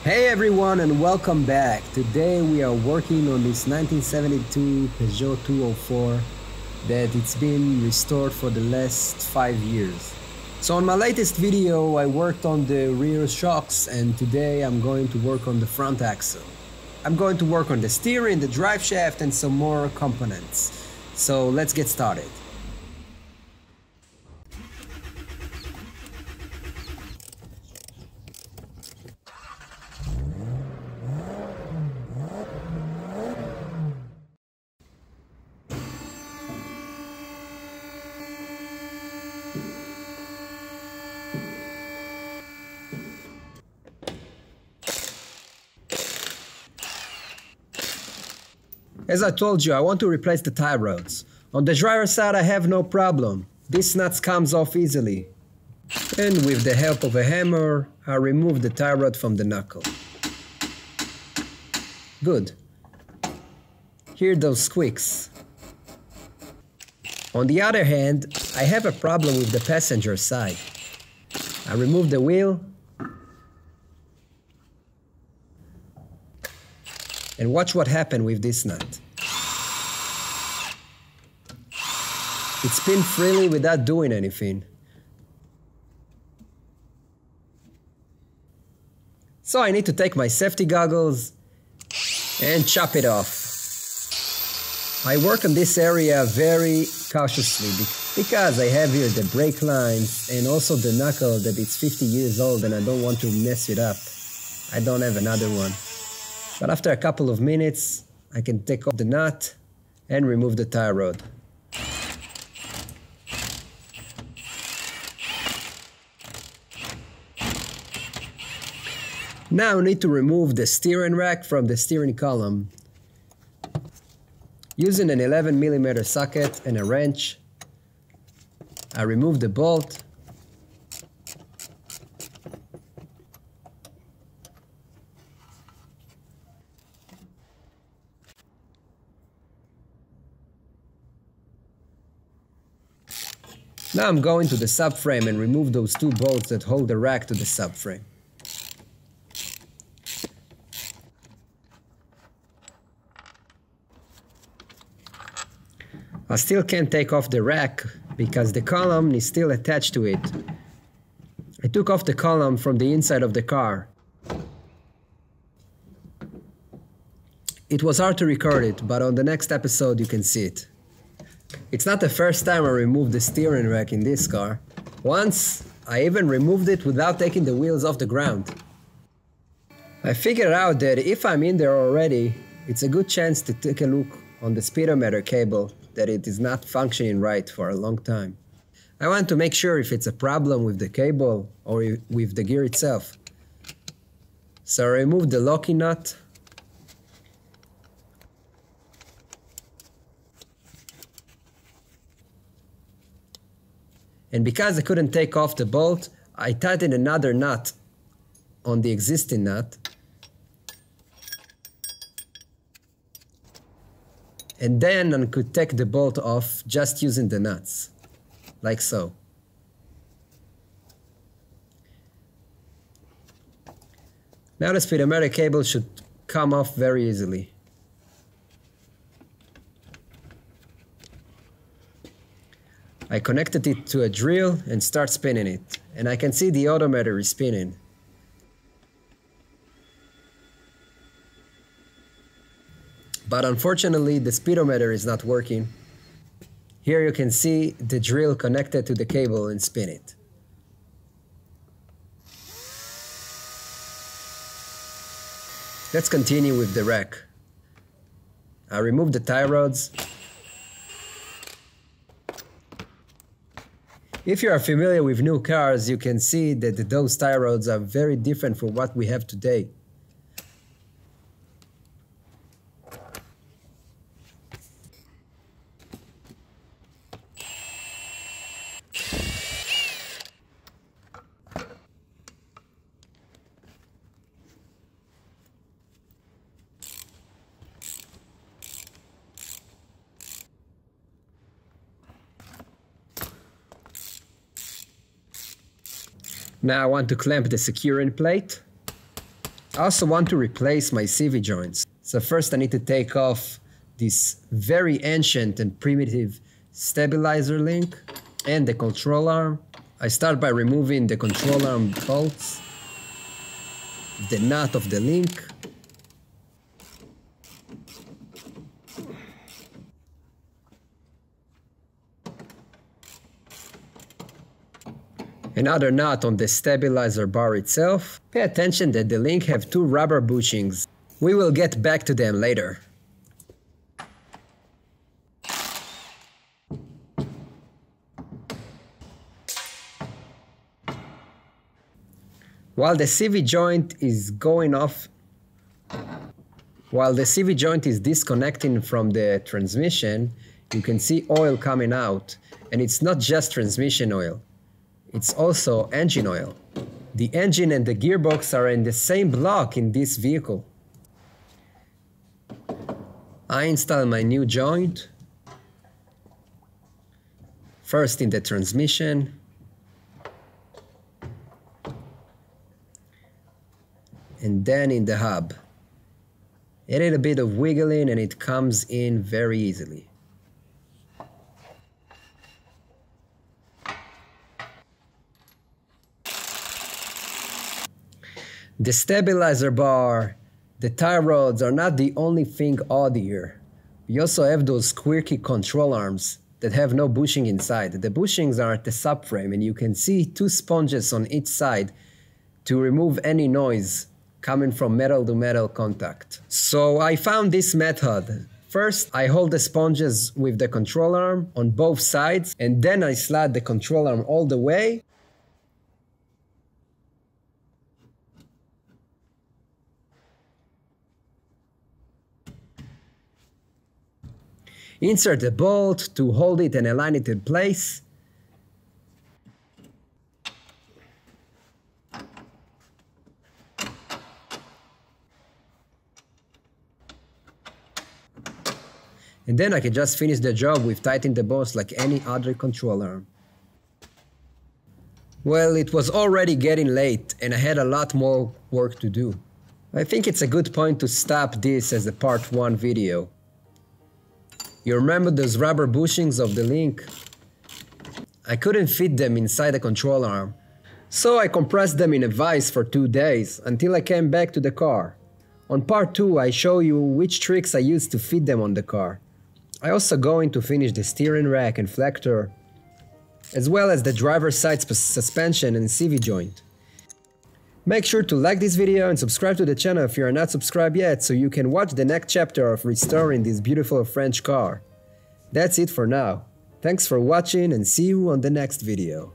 Hey everyone and welcome back. Today we are working on this 1972 Peugeot 204 that it's been restored for the last 5 years. So on my latest video I worked on the rear shocks and today I'm going to work on the front axle. I'm going to work on the steering, the drive shaft and some more components. So let's get started. As I told you, I want to replace the tie rods. On the driver's side I have no problem. This nut comes off easily. And with the help of a hammer, I remove the tie rod from the knuckle. Good. Hear those squeaks. On the other hand, I have a problem with the passenger side. I remove the wheel. And watch what happened with this nut. It spins freely without doing anything. So I need to take my safety goggles and chop it off. I work on this area very cautiously because I have here the brake lines and also the knuckle that it's 50 years old and I don't want to mess it up. I don't have another one. But after a couple of minutes, I can take off the nut and remove the tie rod. Now I need to remove the steering rack from the steering column. Using an 11mm socket and a wrench, I remove the bolt. Now I'm going to the subframe and remove those two bolts that hold the rack to the subframe. I still can't take off the rack because the column is still attached to it. I took off the column from the inside of the car. It was hard to record it, but on the next episode you can see it. It's not the first time I removed the steering rack in this car. Once, I even removed it without taking the wheels off the ground. I figured out that if I'm in there already, it's a good chance to take a look on the speedometer cable that it is not functioning right for a long time. I want to make sure if it's a problem with the cable or with the gear itself. So I removed the locking nut. And because I couldn't take off the bolt, I tightened another nut on the existing nut. And then I could take the bolt off just using the nuts, like so. Now the speedometer cable should come off very easily. I connected it to a drill and start spinning it, and I can see the odometer is spinning. But unfortunately the speedometer is not working. Here you can see the drill connected to the cable and spin it. Let's continue with the rack. I removed the tie rods. If you are familiar with new cars, you can see that those tie rods are very different from what we have today. Now I want to clamp the securing plate. I also want to replace my CV joints. So first I need to take off this very ancient and primitive stabilizer link and the control arm. I start by removing the control arm bolts, the nut of the link, another nut on the stabilizer bar itself. Pay attention that the link have two rubber bushings. We will get back to them later. While the CV joint is disconnecting from the transmission, you can see oil coming out. And it's not just transmission oil, it's also engine oil. The engine and the gearbox are in the same block in this vehicle. I install my new joint, first in the transmission, and then in the hub. A little bit of wiggling and it comes in very easily. The stabilizer bar, the tie rods are not the only thing odd here. We also have those quirky control arms that have no bushing inside. The bushings are at the subframe and you can see two sponges on each side to remove any noise coming from metal to metal contact. So I found this method. First, I hold the sponges with the control arm on both sides and then I slide the control arm all the way. Insert the bolt to hold it and align it in place. And then I can just finish the job with tightening the bolts like any other control arm. Well, it was already getting late and I had a lot more work to do. I think it's a good point to stop this as a part 1 video. You remember those rubber bushings of the link? I couldn't fit them inside the control arm, so I compressed them in a vise for 2 days until I came back to the car. On part 2 I show you which tricks I used to fit them on the car. I also going to finish the steering rack and flexor, as well as the driver's side suspension and CV joint. Make sure to like this video and subscribe to the channel if you are not subscribed yet so you can watch the next chapter of restoring this beautiful French car. That's it for now. Thanks for watching and see you on the next video.